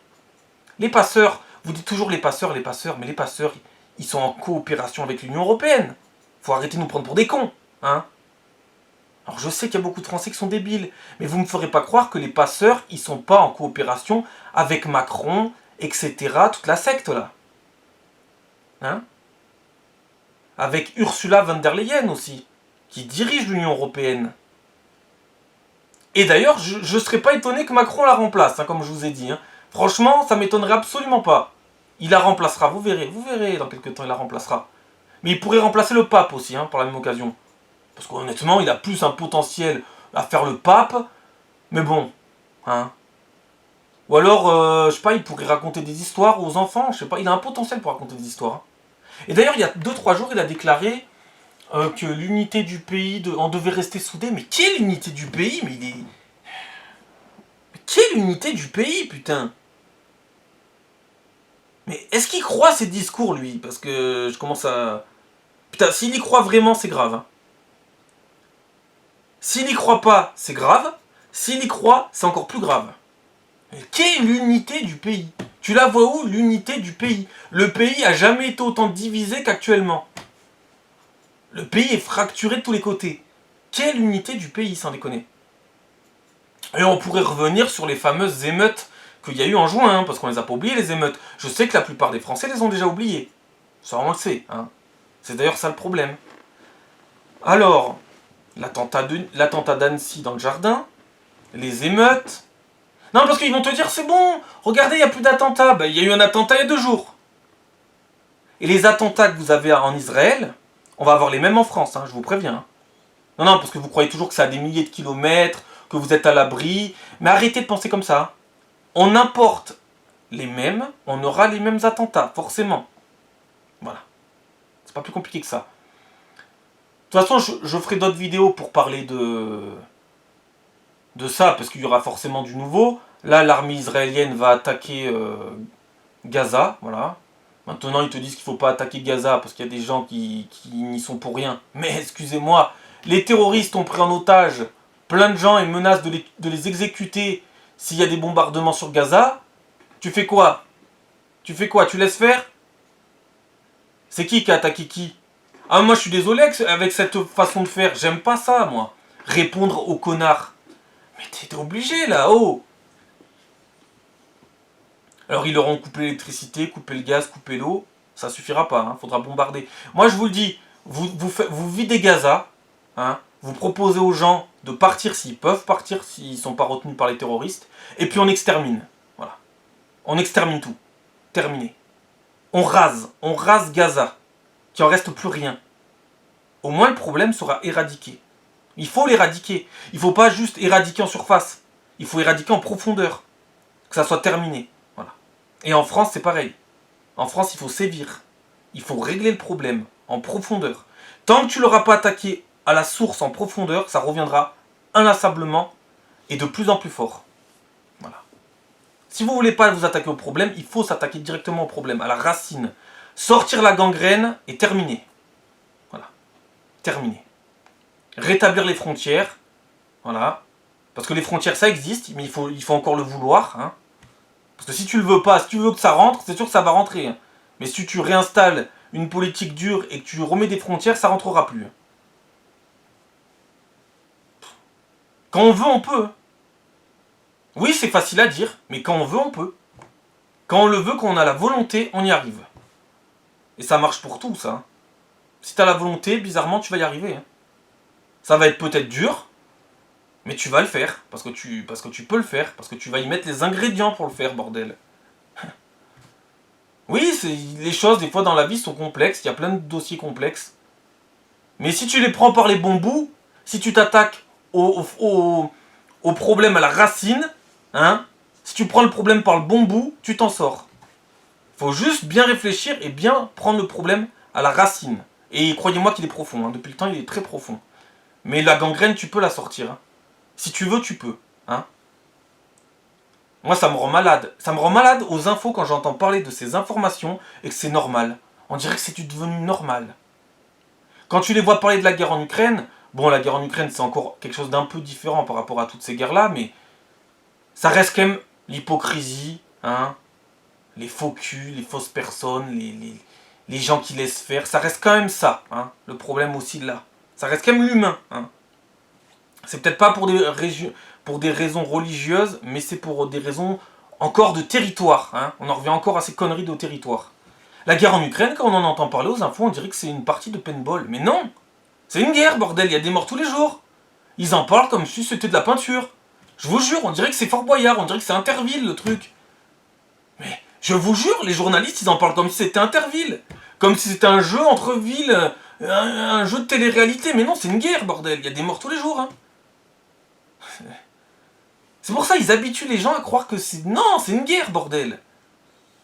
Les passeurs, vous dites toujours les passeurs, mais les passeurs, ils sont en coopération avec l'Union Européenne. Faut arrêter de nous prendre pour des cons, hein. Alors je sais qu'il y a beaucoup de Français qui sont débiles, mais vous ne me ferez pas croire que les passeurs, ils sont pas en coopération avec Macron, etc., toute la secte là. Hein? Avec Ursula von der Leyen aussi, qui dirige l'Union Européenne. Et d'ailleurs, je ne serais pas étonné que Macron la remplace, hein, comme je vous ai dit. Hein. Franchement, ça m'étonnerait absolument pas. Il la remplacera, vous verrez, dans quelques temps il la remplacera. Mais il pourrait remplacer le pape aussi, hein, par la même occasion. Parce qu'honnêtement, il a plus un potentiel à faire le pape. Mais bon, hein. Ou alors, je sais pas, il pourrait raconter des histoires aux enfants. Je sais pas, il a un potentiel pour raconter des histoires. Hein. Et d'ailleurs, il y a 2-3 jours, il a déclaré que l'unité du pays, on devait rester soudés. Mais quelle unité du pays? Mais quelle unité du pays, putain? Mais est-ce qu'il croit ces discours, lui? Parce que je commence à... Putain, s'il y croit vraiment, c'est grave. Hein. S'il n'y croit pas, c'est grave. S'il y croit, c'est encore plus grave. Qu'est l'unité du pays? Tu la vois où, l'unité du pays? Le pays a jamais été autant divisé qu'actuellement. Le pays est fracturé de tous les côtés. Quelle unité du pays, sans déconner? Et on pourrait revenir sur les fameuses émeutes qu'il y a eu en juin, hein, parce qu'on les a pas oubliées, les émeutes. Je sais que la plupart des Français les ont déjà oubliées. Ça, on le sait. Hein. C'est d'ailleurs ça le problème. Alors, l'attentat d'Annecy dans le jardin, les émeutes. Non, parce qu'ils vont te dire, c'est bon, regardez, il n'y a plus d'attentats. Ben, il y a eu un attentat il y a 2 jours. Et les attentats que vous avez en Israël, on va avoir les mêmes en France, hein, je vous préviens. Non, parce que vous croyez toujours que c'est à des milliers de kilomètres, que vous êtes à l'abri. Mais arrêtez de penser comme ça. On importe les mêmes, on aura les mêmes attentats, forcément. Voilà. C'est pas plus compliqué que ça. De toute façon, je ferai d'autres vidéos pour parler de ça, parce qu'il y aura forcément du nouveau. Là, l'armée israélienne va attaquer Gaza, voilà. Maintenant, ils te disent qu'il ne faut pas attaquer Gaza, parce qu'il y a des gens qui n'y sont pour rien. Mais excusez-moi, les terroristes ont pris en otage plein de gens et menacent de les exécuter s'il y a des bombardements sur Gaza. Tu fais quoi? Tu fais quoi? Tu laisses faire? C'est qui a attaqué qui? Ah, moi je suis désolé avec cette façon de faire. J'aime pas ça, moi. Répondre aux connards. Mais t'es obligé là, oh! Alors ils leur ont coupé l'électricité, coupé le gaz, coupé l'eau. Ça suffira pas, hein, faudra bombarder. Moi je vous le dis, vous videz Gaza, hein, vous proposez aux gens de partir s'ils peuvent partir, s'ils ne sont pas retenus par les terroristes, et puis on extermine. Voilà. On extermine tout. Terminé. On rase Gaza. Qu'il en reste plus rien. Au moins le problème sera éradiqué. Il faut l'éradiquer. Il ne faut pas juste éradiquer en surface. Il faut éradiquer en profondeur. Que ça soit terminé. Voilà. Et en France, c'est pareil. En France, il faut sévir. Il faut régler le problème en profondeur. Tant que tu ne l'auras pas attaqué à la source en profondeur, ça reviendra inlassablement et de plus en plus fort. Voilà. Si vous ne voulez pas vous attaquer au problème, il faut s'attaquer directement au problème, à la racine. Sortir la gangrène et terminer. Voilà. Terminer. Rétablir les frontières. Voilà. Parce que les frontières, ça existe, mais il faut encore le vouloir. Hein. Parce que si tu le veux pas, si tu veux que ça rentre, c'est sûr que ça va rentrer. Hein. Mais si tu réinstalles une politique dure et que tu remets des frontières, ça rentrera plus. Quand on veut, on peut. Oui, c'est facile à dire, mais quand on veut, on peut. Quand on le veut, quand on a la volonté, on y arrive. Et ça marche pour tout, ça. Si tu as la volonté, bizarrement, tu vas y arriver. Hein. Ça va être peut-être dur, mais tu vas le faire. Parce que tu peux le faire. Parce que tu vas y mettre les ingrédients pour le faire, bordel. Oui, les choses, des fois, dans la vie, sont complexes. Il y a plein de dossiers complexes. Mais si tu les prends par les bons bouts, si tu t'attaques au problème à la racine, hein, si tu prends le problème par le bon bout, tu t'en sors. Faut juste bien réfléchir et bien prendre le problème à la racine. Et croyez-moi qu'il est profond. Hein. Depuis le temps, il est très profond. Mais la gangrène, tu peux la sortir. Hein. Si tu veux, tu peux. Hein. Moi, ça me rend malade. Ça me rend malade aux infos quand j'entends parler de ces informations et que c'est normal. On dirait que c'est devenu normal. Quand tu les vois parler de la guerre en Ukraine, bon, la guerre en Ukraine, c'est encore quelque chose d'un peu différent par rapport à toutes ces guerres-là, mais ça reste quand même l'hypocrisie, hein, les faux culs, les fausses personnes, les gens qui laissent faire. Ça reste quand même ça, hein, le problème aussi là. Ça reste quand même l'humain. Hein. C'est peut-être pas pour des raisons religieuses, mais c'est pour des raisons encore de territoire. Hein. On en revient encore à ces conneries de territoire. La guerre en Ukraine, quand on en entend parler aux infos, on dirait que c'est une partie de paintball. Mais non! C'est une guerre, bordel, il y a des morts tous les jours. Ils en parlent comme si c'était de la peinture. Je vous jure, on dirait que c'est Fort Boyard, on dirait que c'est Interville, le truc. Mais, je vous jure, les journalistes, ils en parlent comme si c'était Interville. Comme si c'était un jeu entre villes, un jeu de télé-réalité. Mais non, c'est une guerre, bordel, il y a des morts tous les jours. Hein. C'est pour ça qu'ils habituent les gens à croire que c'est... Non, c'est une guerre, bordel.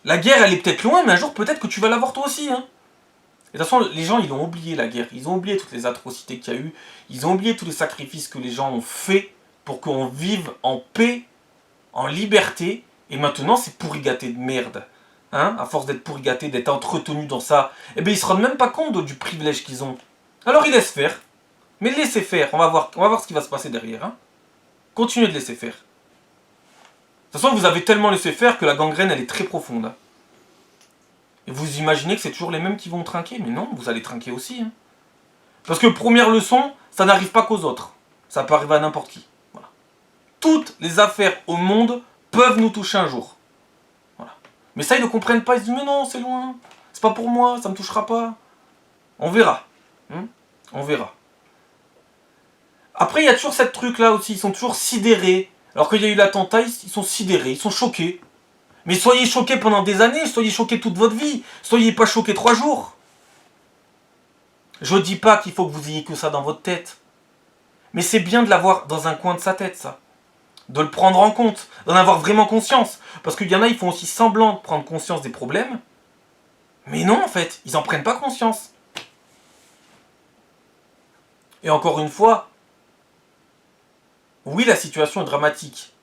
La guerre, elle est peut-être loin, mais un jour, peut-être que tu vas l'avoir toi aussi. Hein. Et de toute façon, les gens, ils ont oublié la guerre. Ils ont oublié toutes les atrocités qu'il y a eu. Ils ont oublié tous les sacrifices que les gens ont faits pour qu'on vive en paix, en liberté. Et maintenant, c'est pourrigaté de merde. Hein, à force d'être pourrigaté, d'être entretenu dans ça, eh bien, ils se rendent même pas compte du privilège qu'ils ont. Alors, ils laissent faire. Mais laissez faire. On va voir ce qui va se passer derrière. Hein. Continuez de laisser faire. De toute façon, vous avez tellement laissé faire que la gangrène, elle est très profonde. Hein. Et vous imaginez que c'est toujours les mêmes qui vont trinquer. Mais non, vous allez trinquer aussi. Hein. Parce que première leçon, ça n'arrive pas qu'aux autres. Ça peut arriver à n'importe qui. Voilà. Toutes les affaires au monde peuvent nous toucher un jour. Voilà. Mais ça, ils ne comprennent pas. Ils se disent, mais non, c'est loin. C'est pas pour moi, ça ne me touchera pas. On verra. On verra. Après, il y a toujours cette truc-là aussi. Ils sont toujours sidérés. Alors qu'il y a eu l'attentat, ils sont sidérés, ils sont choqués. Mais soyez choqués pendant des années, soyez choqués toute votre vie. Soyez pas choqués 3 jours. Je dis pas qu'il faut que vous ayez que ça dans votre tête. Mais c'est bien de l'avoir dans un coin de sa tête, ça. de le prendre en compte, d'en avoir vraiment conscience. Parce qu'il y en a, ils font aussi semblant de prendre conscience des problèmes, mais non, en fait, ils n'en prennent pas conscience. Et encore une fois, oui, la situation est dramatique,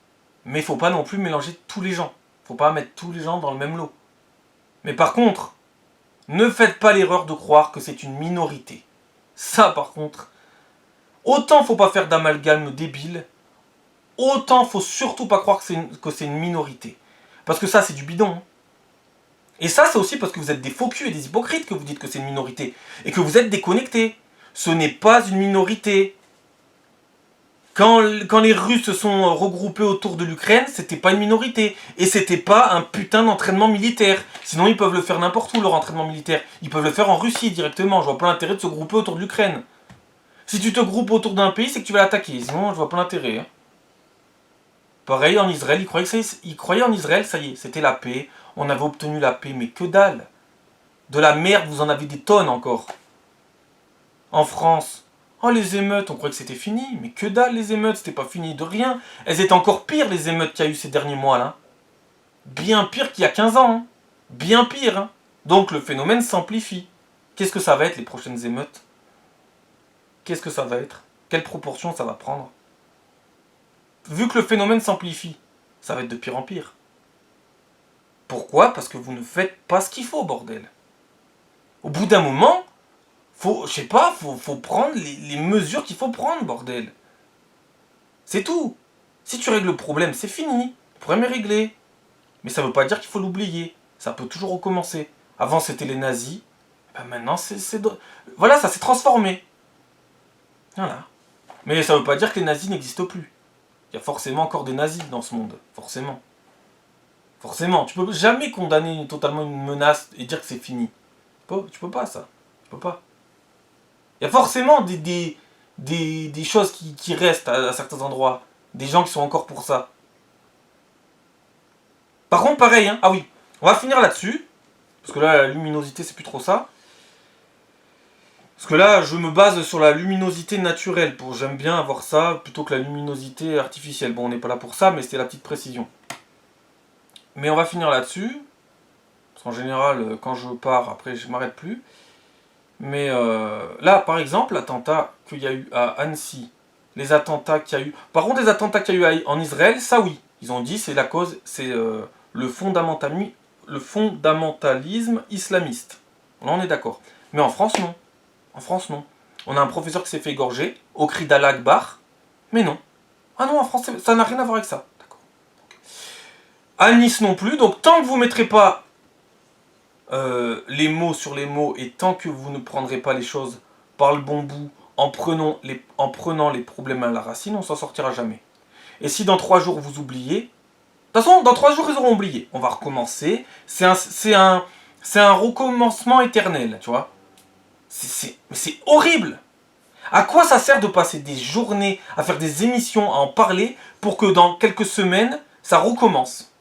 mais il ne faut pas non plus mélanger tous les gens. Il ne faut pas mettre tous les gens dans le même lot. Mais par contre, ne faites pas l'erreur de croire que c'est une minorité. Ça, par contre, autant faut pas faire d'amalgame débile, autant faut surtout pas croire que c'est une minorité. Parce que ça, c'est du bidon. Et ça, c'est aussi parce que vous êtes des faux culs et des hypocrites que vous dites que c'est une minorité. Et que vous êtes déconnectés. Ce n'est pas une minorité. Quand les Russes se sont regroupés autour de l'Ukraine, c'était pas une minorité. Et c'était pas un putain d'entraînement militaire. Sinon, ils peuvent le faire n'importe où, leur entraînement militaire. Ils peuvent le faire en Russie directement. Je vois pas l'intérêt de se grouper autour de l'Ukraine. Si tu te groupes autour d'un pays, c'est que tu vas l'attaquer. Sinon, je vois pas l'intérêt. Hein. Pareil, en Israël, ils croyaient en Israël, ça y est, c'était la paix. On avait obtenu la paix, mais que dalle. De la merde, vous en avez des tonnes encore. En France, oh les émeutes, on croyait que c'était fini. Mais que dalle les émeutes, c'était pas fini de rien. Elles étaient encore pires les émeutes qu'il y a eu ces derniers mois là. Bien pire qu'il y a 15 ans. Hein. Bien pire. Hein. Donc le phénomène s'amplifie. Qu'est-ce que ça va être les prochaines émeutes? Qu'est-ce que ça va être? Quelle proportion ça va prendre? Vu que le phénomène s'amplifie, ça va être de pire en pire. Pourquoi? Parce que vous ne faites pas ce qu'il faut, bordel. Au bout d'un moment, faut prendre les mesures qu'il faut prendre, bordel. C'est tout. Si tu règles le problème, c'est fini. Le problème est réglé. Mais ça veut pas dire qu'il faut l'oublier. Ça peut toujours recommencer. Avant, c'était les nazis. Ben maintenant, voilà, ça s'est transformé. Voilà. Mais ça veut pas dire que les nazis n'existent plus. Il y a forcément encore des nazis dans ce monde. Forcément. Forcément. Tu peux jamais condamner totalement une menace et dire que c'est fini. Tu peux pas, ça. Tu peux pas. Il y a forcément des choses qui restent à certains endroits. Des gens qui sont encore pour ça. Par contre, pareil, hein. Ah oui, on va finir là-dessus. Parce que là, la luminosité, c'est plus trop ça. Parce que là, je me base sur la luminosité naturelle. J'aime bien avoir ça plutôt que la luminosité artificielle. Bon, on n'est pas là pour ça, mais c'était la petite précision. Mais on va finir là-dessus. Parce qu'en général, quand je pars, après, je m'arrête plus. Mais là, par exemple, l'attentat qu'il y a eu à Annecy, les attentats qu'il y a eu... Par contre, les attentats qu'il y a eu en Israël, ça oui. Ils ont dit c'est la cause, c'est le fondamentalisme islamiste. Là, on est d'accord. Mais en France, non. En France, non. On a un professeur qui s'est fait égorger au cri d'Allah Akbar. Mais non. Ah non, en France, ça n'a rien à voir avec ça. D'accord. À Nice non plus. Donc, tant que vous ne mettrez pas les mots sur les mots et tant que vous ne prendrez pas les choses par le bon bout en prenant les problèmes à la racine, on s'en sortira jamais. Et si dans 3 jours vous oubliez, de toute façon, dans 3 jours ils auront oublié. On va recommencer. C'est un recommencement éternel, tu vois. C'est horrible. À quoi ça sert de passer des journées à faire des émissions, à en parler, pour que dans quelques semaines, ça recommence?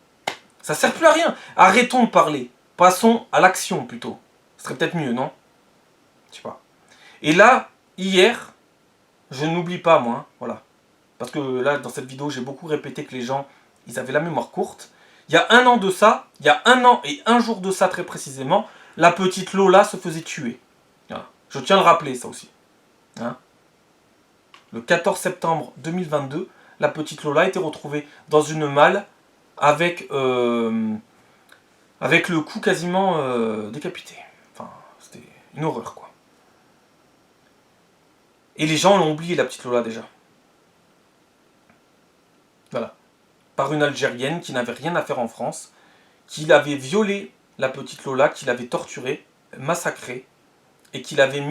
Ça sert plus à rien. Arrêtons de parler. Passons à l'action plutôt. Ce serait peut-être mieux, non? Je sais pas. Et là, hier, je n'oublie pas, moi, hein, voilà. Parce que là, dans cette vidéo, j'ai beaucoup répété que les gens, ils avaient la mémoire courte. Il y a 1 an de ça, il y a 1 an et 1 jour de ça très précisément, la petite Lola se faisait tuer. Voilà. Je tiens à le rappeler, ça aussi. Hein, le 14 septembre 2022, la petite Lola a été retrouvée dans une malle avec le cou quasiment décapité. Enfin, c'était une horreur, quoi. Et les gens l'ont oublié, la petite Lola, déjà. Voilà. Par une Algérienne qui n'avait rien à faire en France, qui l'avait violé, la petite Lola, qui l'avait torturée, massacrée, et qui l'avait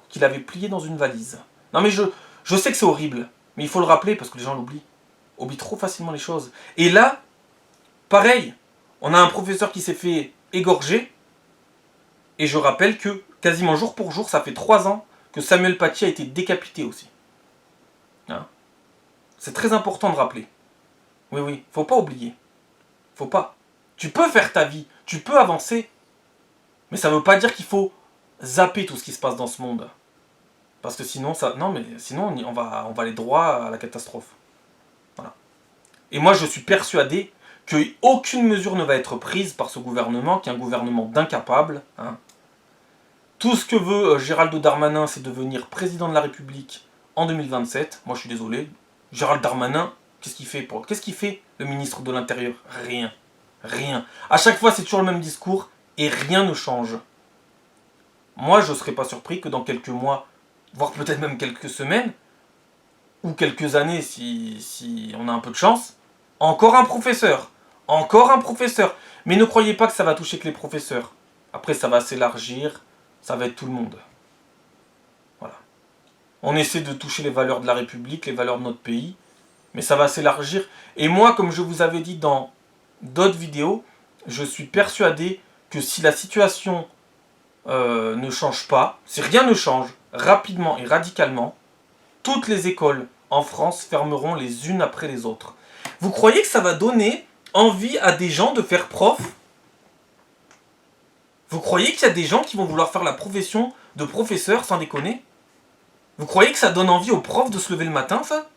qui l'avait pliée dans une valise. Non mais je sais que c'est horrible, mais il faut le rappeler parce que les gens l'oublient. Oublient trop facilement les choses. Et là, pareil, on a un professeur qui s'est fait égorger, et je rappelle que quasiment jour pour jour, ça fait 3 ans que Samuel Paty a été décapité aussi. Hein, c'est très important de rappeler. Oui, oui, faut pas oublier. Faut pas. Tu peux faire ta vie, tu peux avancer, mais ça veut pas dire qu'il faut zapper tout ce qui se passe dans ce monde. Parce que sinon, sinon on va aller droit à la catastrophe. Et moi, je suis persuadé qu'aucune mesure ne va être prise par ce gouvernement, qui est un gouvernement d'incapables. Hein. Tout ce que veut Gérald Darmanin, c'est devenir président de la République en 2027. Moi, je suis désolé. Gérald Darmanin, qu'est-ce qu'il fait le ministre de l'Intérieur? Rien. Rien. À chaque fois, c'est toujours le même discours et rien ne change. Moi, je ne serais pas surpris que dans quelques mois, voire peut-être même quelques semaines, ou quelques années si on a un peu de chance, encore un professeur. Encore un professeur. Mais ne croyez pas que ça va toucher que les professeurs. Après, ça va s'élargir, ça va être tout le monde. Voilà. On essaie de toucher les valeurs de la République, les valeurs de notre pays, mais ça va s'élargir. Et moi, comme je vous avais dit dans d'autres vidéos, je suis persuadé que si la situation ne change pas, si rien ne change, rapidement et radicalement, toutes les écoles en France fermeront les unes après les autres. Vous croyez que ça va donner envie à des gens de faire prof? Vous croyez qu'il y a des gens qui vont vouloir faire la profession de professeur, sans déconner? Vous croyez que ça donne envie aux profs de se lever le matin, ça?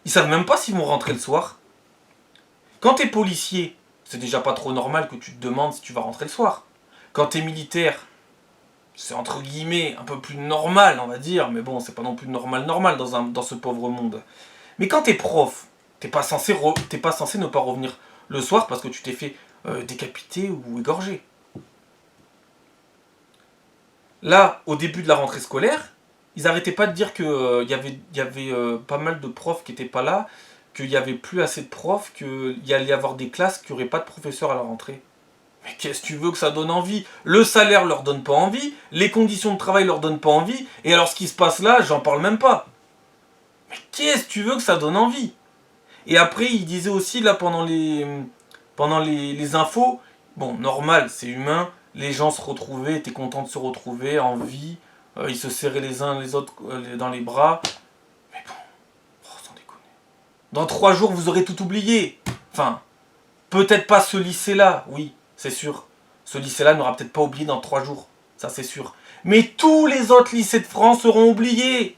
Ils savent même pas s'ils vont rentrer le soir. Quand t'es policier, c'est déjà pas trop normal que tu te demandes si tu vas rentrer le soir. Quand t'es militaire, c'est entre guillemets un peu plus normal, on va dire, mais bon, c'est pas non plus normal dans ce pauvre monde. Mais quand t'es prof, t'es pas censé ne pas revenir le soir parce que tu t'es fait décapiter ou égorger. Là, au début de la rentrée scolaire, ils arrêtaient pas de dire qu'il y avait pas mal de profs qui étaient pas là, qu'il y avait plus assez de profs, qu'il y allait y avoir des classes qui n'auraient pas de professeurs à la rentrée. Mais qu'est-ce que tu veux que ça donne envie? Le salaire leur donne pas envie, les conditions de travail leur donnent pas envie, et alors ce qui se passe là, j'en parle même pas. Mais qu'est-ce que tu veux que ça donne envie? Et après, il disait aussi, là, pendant les infos, bon, normal, c'est humain, les gens se retrouvaient, étaient contents de se retrouver, en vie, ils se serraient les uns les autres dans les bras. Mais bon, oh, sans déconner. Dans 3 jours, vous aurez tout oublié. Enfin, peut-être pas ce lycée-là, oui, c'est sûr. Ce lycée-là n'aura peut-être pas oublié dans 3 jours, ça c'est sûr. Mais tous les autres lycées de France seront oubliés.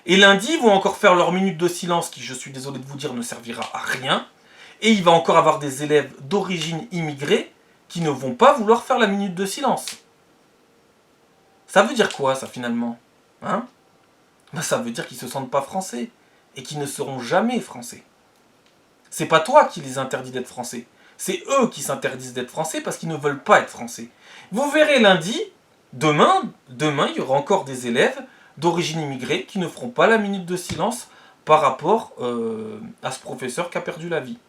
Et lundi, ils vont encore faire leur minute de silence, qui, je suis désolé de vous dire, ne servira à rien. Et il va encore avoir des élèves d'origine immigrée qui ne vont pas vouloir faire la minute de silence. Ça veut dire quoi, ça, finalement? Hein? Ben, ça veut dire qu'ils ne se sentent pas français. Et qu'ils ne seront jamais français. C'est pas toi qui les interdis d'être français. C'est eux qui s'interdisent d'être français parce qu'ils ne veulent pas être français. Vous verrez lundi, demain, il y aura encore des élèves d'origine immigrée qui ne feront pas la minute de silence par rapport à ce professeur qui a perdu la vie.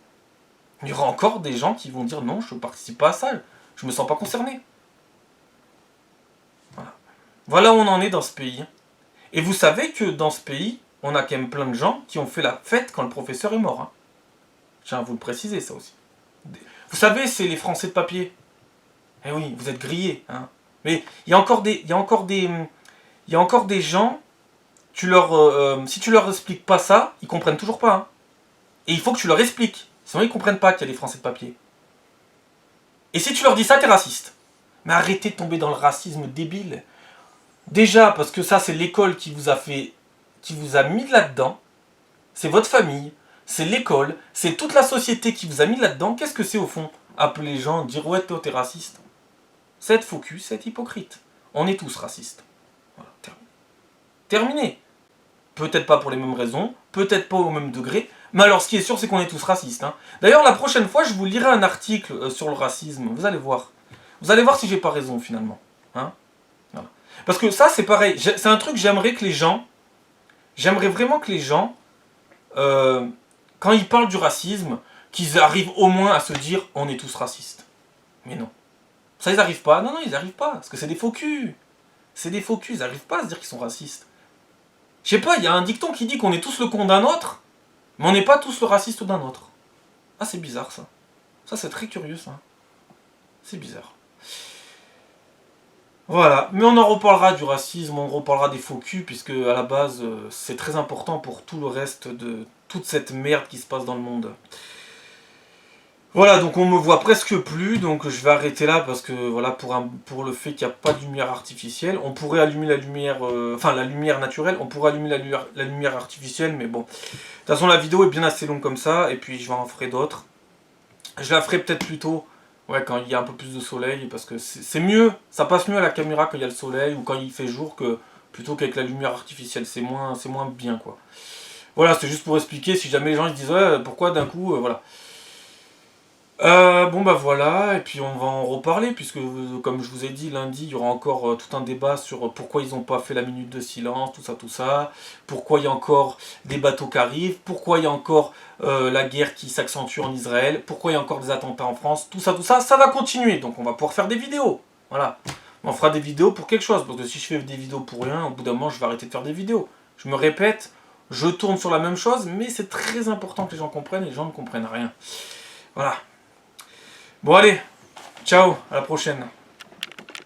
Il y aura encore des gens qui vont dire non, je ne participe pas à ça, je ne me sens pas concerné. Voilà où on en est dans ce pays. Et vous savez que dans ce pays, on a quand même plein de gens qui ont fait la fête quand le professeur est mort. Hein. Je tiens à vous le préciser, ça aussi. Vous savez, c'est les Français de papier. Eh oui, vous êtes grillés. Hein. Mais il y a encore des gens, si tu leur expliques pas ça, ils comprennent toujours pas. Hein. Et il faut que tu leur expliques. Sinon, ils comprennent pas qu'il y a des Français de papier. Et si tu leur dis ça, t'es raciste. Mais arrêtez de tomber dans le racisme débile. Déjà, parce que ça, c'est l'école qui vous a mis là-dedans. C'est votre famille, c'est l'école, c'est toute la société qui vous a mis là-dedans. Qu'est-ce que c'est au fond? Appeler les gens, dire ouais, t'es raciste. C'est être focus, c'est être hypocrite. On est tous racistes. Voilà, terminé. Peut-être pas pour les mêmes raisons, peut-être pas au même degré, mais alors ce qui est sûr, c'est qu'on est tous racistes. Hein. D'ailleurs, la prochaine fois, je vous lirai un article sur le racisme. Vous allez voir. Vous allez voir si j'ai pas raison finalement. Hein. Voilà. Parce que ça, c'est pareil. C'est un truc que j'aimerais vraiment que les gens, quand ils parlent du racisme, qu'ils arrivent au moins à se dire on est tous racistes. Mais non. Ça, ils n'arrivent pas. Non, ils n'arrivent pas. Parce que c'est des faux culs. C'est des faux culs. Ils n'arrivent pas à se dire qu'ils sont racistes. Je sais pas, il y a un dicton qui dit qu'on est tous le con d'un autre, mais on n'est pas tous le raciste d'un autre. Ah, c'est bizarre ça. Ça, c'est très curieux ça. C'est bizarre. Voilà, mais on en reparlera du racisme, on reparlera des faux culs, puisque à la base, c'est très important pour tout le reste de toute cette merde qui se passe dans le monde. Voilà, donc on me voit presque plus, donc je vais arrêter là parce que voilà, pour le fait qu'il n'y a pas de lumière artificielle, on pourrait allumer la lumière, enfin la lumière naturelle, on pourrait allumer la lumière artificielle, mais bon. De toute façon, la vidéo est bien assez longue comme ça, et puis je vais en ferai d'autres. Je la ferai peut-être plus tôt, ouais, quand il y a un peu plus de soleil, parce que c'est mieux, ça passe mieux à la caméra quand il y a le soleil ou quand il fait jour que plutôt qu'avec la lumière artificielle, c'est moins bien quoi. Voilà, c'est juste pour expliquer si jamais les gens ils se disent ouais, pourquoi d'un coup, voilà. Bon bah voilà, et puis on va en reparler, puisque comme je vous ai dit, lundi, il y aura encore tout un débat sur pourquoi ils n'ont pas fait la minute de silence, tout ça, pourquoi il y a encore des bateaux qui arrivent, pourquoi il y a encore la guerre qui s'accentue en Israël, pourquoi il y a encore des attentats en France, tout ça, ça va continuer, donc on va pouvoir faire des vidéos, voilà. On fera des vidéos pour quelque chose, parce que si je fais des vidéos pour rien, au bout d'un moment, je vais arrêter de faire des vidéos. Je me répète, je tourne sur la même chose, mais c'est très important que les gens comprennent, et les gens ne comprennent rien. Voilà. Bon allez, ciao, à la prochaine.